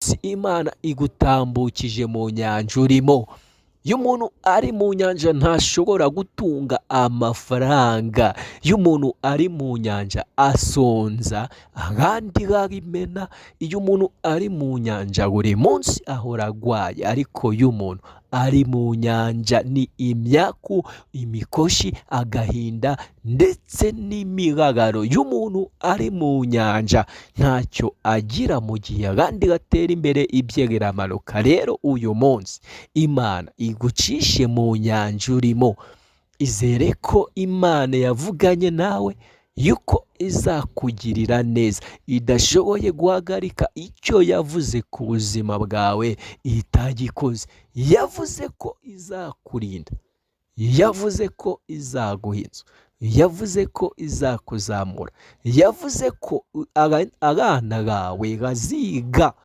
munsi Imana igutambukije mu nyanja urimo. Iyo umuntu ari mu nyanja ntashobora gutunga amafaranga. Iyo umuntu ari mu nyanja asonza ahandi harimena. Iyo umuntu ari mu nyanja buri munsi ahora agwaye. Ariko iyo umuntu ari mu nyanja ni imyaku, imikoshi, agahinda ndetse n'imibabaro. Iyo umuntu ari mu nyanja ntacyo agira, mu gihe abandi batera imbere ibye biramanuka. Rero uyu munsi Imana igucishe mu nyanja urimo, izere ko Imana yavuganye nawe yuko izakugirira neza, idashoboye guhagarika icyo yavuze ku buzima bwawe itagikoze. Yavuze ko izakurinda, yavuze ko izaguha inzu, yavuze ko izakuzamura, yavuze ko abana bawe baziga